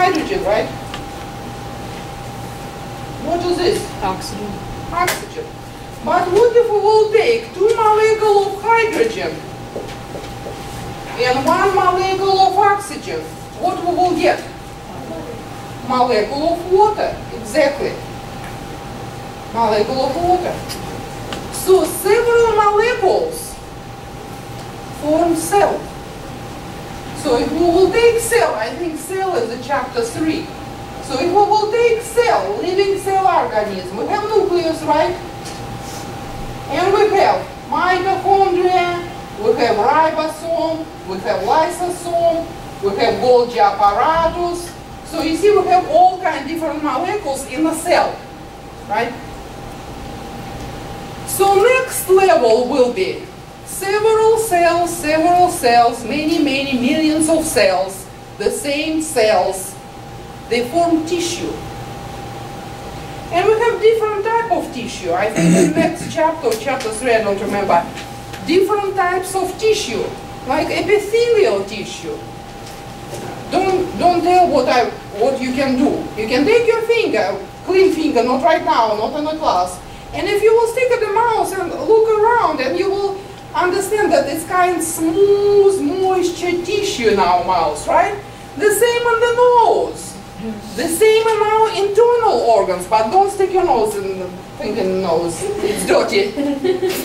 hydrogen, right? What is this? Oxygen. Oxygen. But what if we will take 2 molecules of hydrogen and 1 molecule of oxygen? What we will get? Molecule of water. Exactly. Molecule of water. So several molecules form cell. So if we will take cell, I think cell is in chapter 3. So if we will take cell, living cell organism, we have nucleus, right? And we have mitochondria, we have ribosome, we have lysosome, we have Golgi apparatus. So you see we have all kinds of different molecules in a cell, right? So next level will be several cells, many millions of cells, the same cells, they form tissue. And we have different type of tissue. I think in the next chapter, chapter 3, I don't remember, different types of tissue, like epithelial tissue. Don't tell what you can do. You can take your finger, clean finger, not right now, not in the class, and if you will stick at the mouse and look around, and you will understand that it's kind of smooth, moisture tissue in our mouth, right? The same on the nose. The same in our internal organs, but don't stick your nose in the finger in the nose. It's dirty.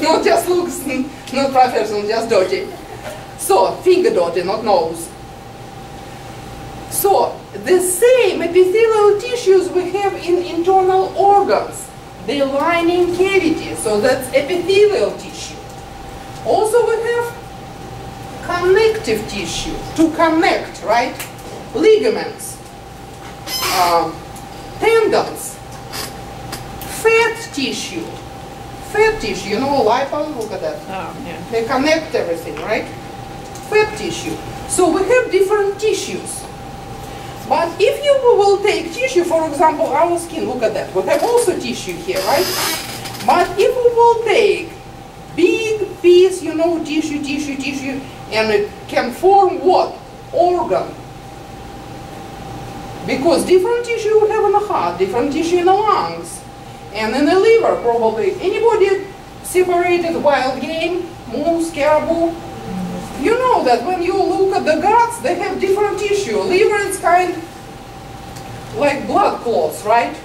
Not just looks, not professional, just dirty. So, finger dirty, not nose. So, the same epithelial tissues we have in internal organs. The lining cavity, so that's epithelial tissue. Also we have connective tissue, to connect, right? Ligaments, tendons, fat tissue, you know, lipo, look at that. Oh, yeah. They connect everything, right? Fat tissue. So we have different tissues. But if you will take tissue, for example, our skin, look at that. We have also tissue here, right? But if we will take big piece, you know, tissue, and it can form what? Organ. Because different tissue we have in the heart, different tissue in the lungs, and in the liver probably. Anybody separated wild game, moose, caribou? You know that when you look at the guts, they have different tissue. Liver is kind like blood clots, right?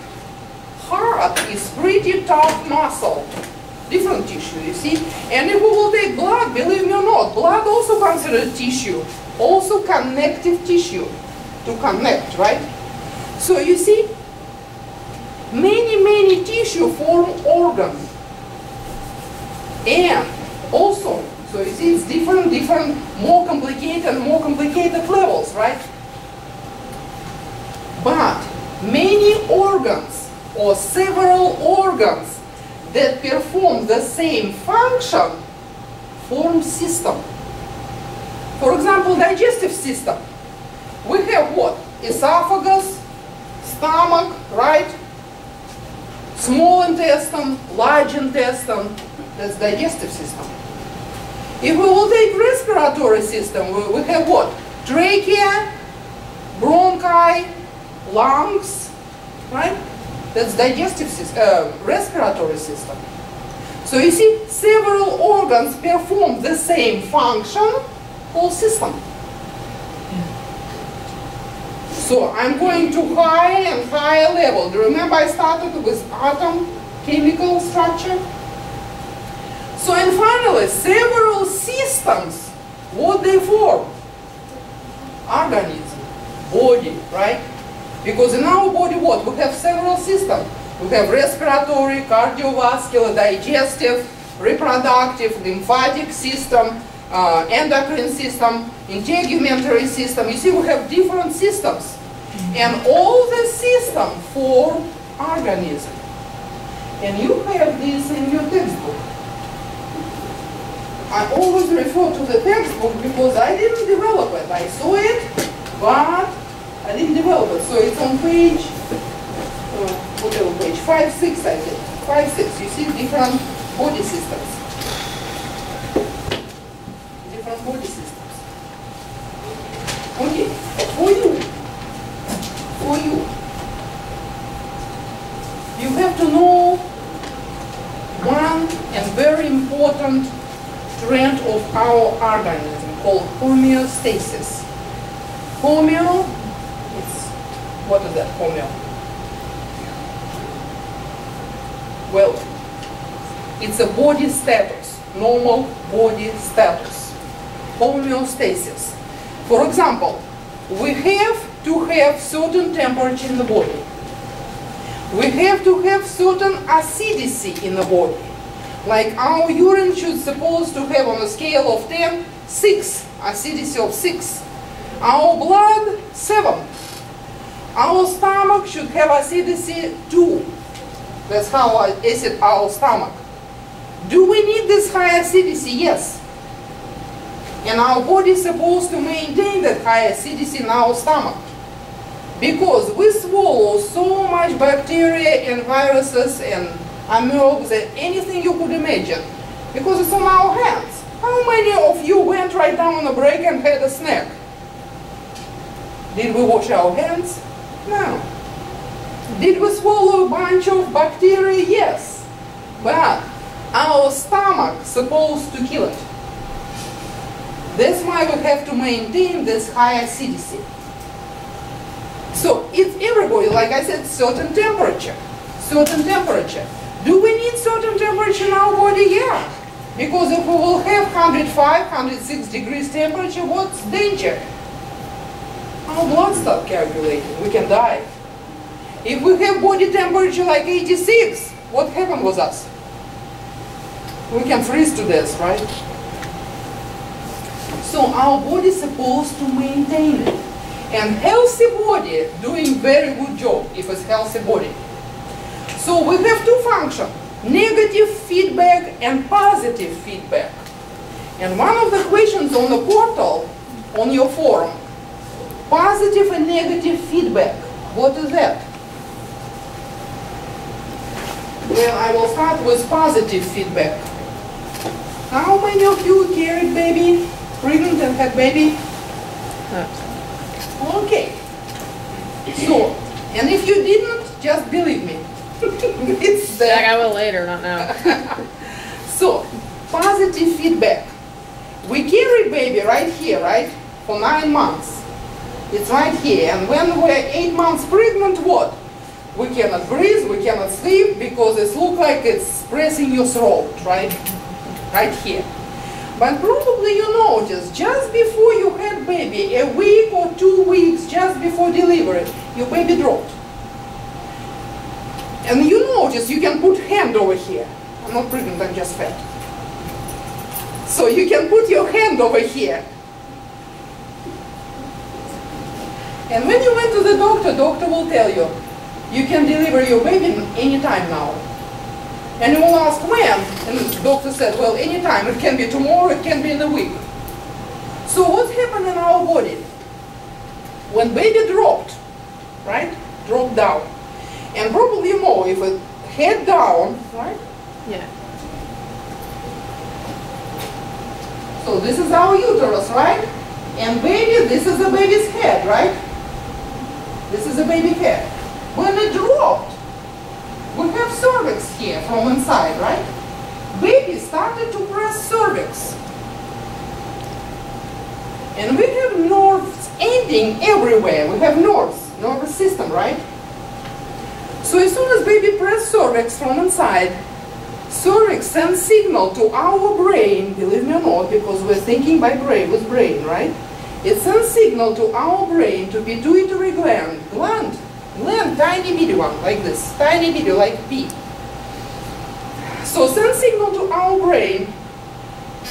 Heart is pretty tough muscle. Different tissue, you see? And if we will take blood, believe me or not, blood also considered tissue. Also connective tissue. To connect, right? So you see, many tissue form organ. And also, so you see it's different, more complicated levels, right? But many organs or several organs that perform the same function form system. For example, digestive system. We have what? Esophagus, stomach, right? Small intestine, large intestine. That's digestive system. If we will take respiratory system, we have what? Trachea, bronchi, lungs, right? That's digestive system, respiratory system. So you see, several organs perform the same function, whole system. So I'm going to higher and higher level. Do you remember I started with atom, chemical structure? So and finally, several systems, what they form? Organism, body, right? Because in our body, what? We have several systems. We have respiratory, cardiovascular, digestive, reproductive, lymphatic system, endocrine system, integumentary system. You see, we have different systems. And all the systems form organism. And you have this in your textbook. I always refer to the textbook because I didn't develop it. I saw it, but I didn't develop it. So it's on page, whatever page, 5, 6 I think. 5, 6, you see different body systems. Different body systems. Okay, for you, organism called homeostasis. Homeo, what is that, homeo? Well, it's a body status, normal body status, homeostasis. For example, we have to have certain temperature in the body. We have to have certain acidity in the body. Like our urine should supposed to have on a scale of 10, 6, acidity of 6. Our blood, 7. Our stomach should have acidity 2. That's how acid our stomach. Do we need this high acidity? Yes. And our body is supposed to maintain that high acidity in our stomach. Because we swallow so much bacteria and viruses and amebas and anything you could imagine. Because it's on our hands. How many of you went right down on a break and had a snack? Did we wash our hands? No. Did we swallow a bunch of bacteria? Yes. But our stomach is supposed to kill it. That's why we have to maintain this high acidity. So it's everybody, like I said, certain temperature. Certain temperature. Do we need certain temperature in our body? Yeah. Because if we will have 105, 106 degrees temperature, what's danger? Our blood stops calculating. We can die. If we have body temperature like 86, what happened with us? We can freeze to death, right? So our body is supposed to maintain it. And healthy body doing very good job if it's healthy body. So we have two functions, negative feedback and positive feedback. And one of the questions on the portal, on your forum, positive and negative feedback. What is that? Well, I will start with positive feedback. How many of you carried baby, pregnant and had baby? Okay. So, and if you didn't, just believe me. It's there. I will later, not now. So, positive feedback. We carry baby right here, right? For 9 months. It's right here. And when we're 8 months pregnant, what? We cannot breathe, we cannot sleep because it looks like it's pressing your throat, right? Right here. But probably you noticed, just before you had baby, a week or 2 weeks just before delivery, your baby dropped. And you notice you can put hand over here. I'm not pregnant, I'm just fat. So you can put your hand over here. And when you went to the doctor, doctor will tell you, you can deliver your baby anytime now. And you will ask when? And the doctor said, well, anytime. It can be tomorrow, it can be in a week. So what happened in our body? When baby dropped, right? Dropped down. And probably you know, if it head down, right? Yeah. So this is our uterus, right? And baby, this is the baby's head, right? This is the baby head. When it dropped, we have cervix here from inside, right? Baby started to press cervix. And we have nerves ending everywhere. We have nervous system, right? So as soon as baby press cervix from inside, cervix sends signal to our brain, believe me or not, because we're thinking by brain, with brain, right? It sends signal to our brain to pituitary gland, tiny bitty one, like this, tiny bitty, like pea. So send signal to our brain,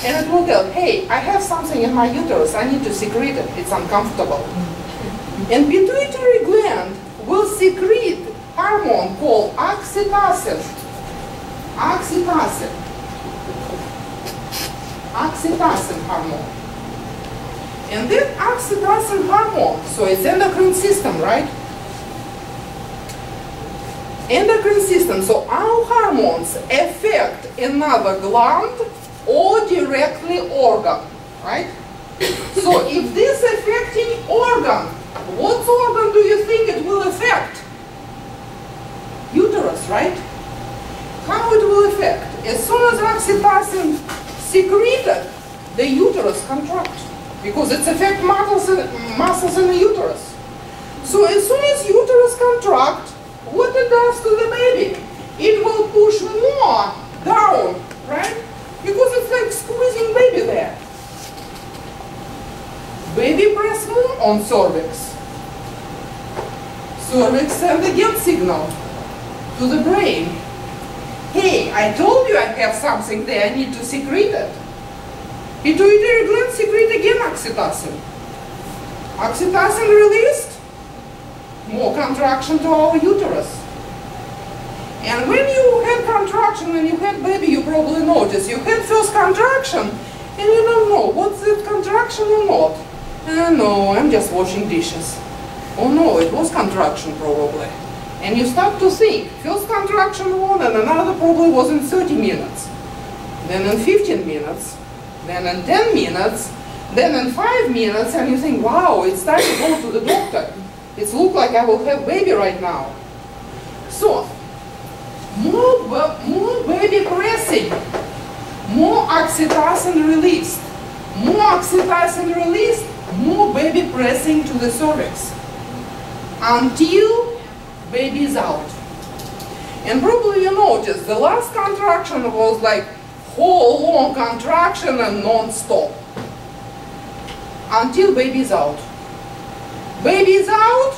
and it will tell, hey, I have something in my uterus, I need to secrete it, it's uncomfortable. And pituitary gland will secrete hormone called oxytocin. Oxytocin hormone. And that oxytocin hormone, so it's endocrine system, right? Endocrine system, so our hormones affect another gland or directly organ, right? So if this affecting organ, what organ do you think it will affect? Uterus, right? How it will affect? As soon as oxytocin secreted, the uterus contract, because it's affect muscles in the uterus. So as soon as uterus contract, what it does to the baby? It will push more down, right? Because it's like squeezing baby there. Baby press more on cervix. Cervix send again signal to the brain. Hey, I told you I have something there, I need to secrete it. Pituitary gland secrete again oxytocin. Oxytocin released, more contraction to our uterus. And when you had contraction, when you had baby, you probably noticed you had first contraction and you don't know, what's it, contraction or not? No, I'm just washing dishes. Oh no, it was contraction probably. And you start to think, first contraction one and another probably was in 30 minutes. Then in 15 minutes, then in 10 minutes, then in 5 minutes, and you think, wow, it's time to go to the doctor. It looks like I will have baby right now. So, more baby pressing, more oxytocin released. More oxytocin released, more baby pressing to the cervix. Until baby is out. And probably you noticed the last contraction was like whole long contraction and non-stop. Until baby is out. Baby is out,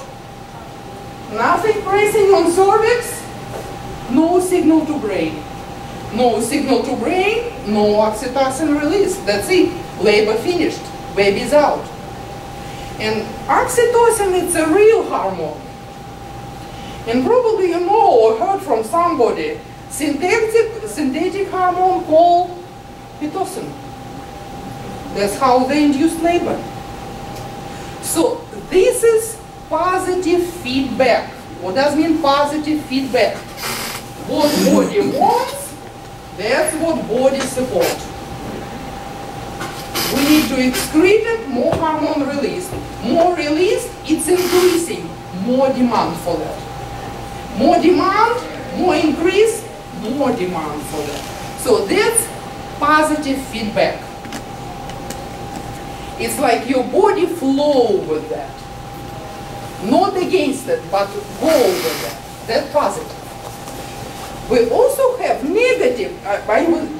nothing pressing on cervix, no signal to brain. No signal to brain, no oxytocin release. That's it. Labor finished. Baby is out. And oxytocin, it's a real hormone. And probably you know or heard from somebody, synthetic hormone called pitocin. That's how they induce labor. So this is positive feedback. What does mean positive feedback? What body wants, that's what body supports. We need to excrete it, more hormone released. More released, it's increasing. More demand for that. More demand, more increase, more demand for that. So that's positive feedback. It's like your body flow with that. Not against it, but go with that. That's positive. We also have negative,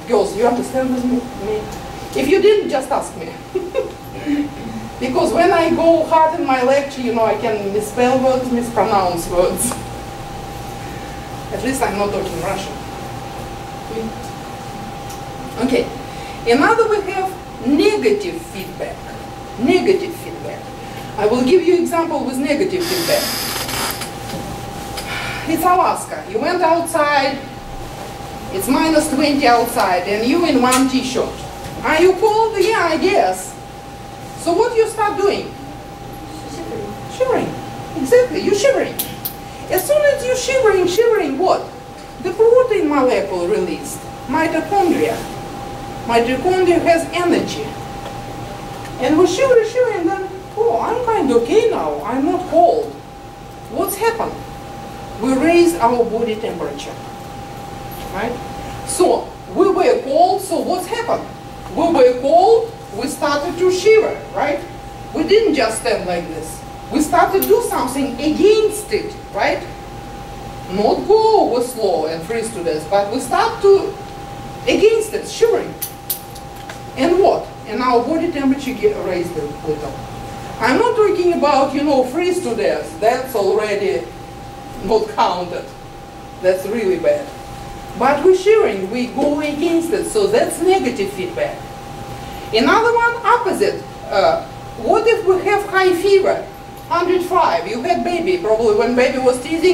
girls, you understand with me? If you didn't, just ask me. Because when I go hard in my lecture, you know, I can misspell words, mispronounce words. At least I'm not talking Russian. Okay. Another we have negative feedback. Negative feedback. I will give you example with negative feedback. It's Alaska. You went outside, it's minus 20 outside, and you in one t-shirt. Are you cold? Yeah, I guess. So what do you start doing? Shivering. Shivering. Exactly, you're shivering. As soon as you're shivering what? The protein molecule released. Mitochondria. Mitochondria has energy. And we shiver, and then, oh, I'm kind of okay now. I'm not cold. What's happened? We raise our body temperature. Right? So, we were cold, so what's happened? We were cold, we started to shiver, right? We didn't just stand like this. We started to do something against it, right? Not go over slow and freeze to death, but we start to against it, shivering. And what? And our body temperature get raised a little. I'm not talking about, you know, freeze to death. That's already not counted. That's really bad. But we're shivering, we go against it, so that's negative feedback. Another one, opposite. What if we have high fever, 105, you had baby, probably when baby was teething,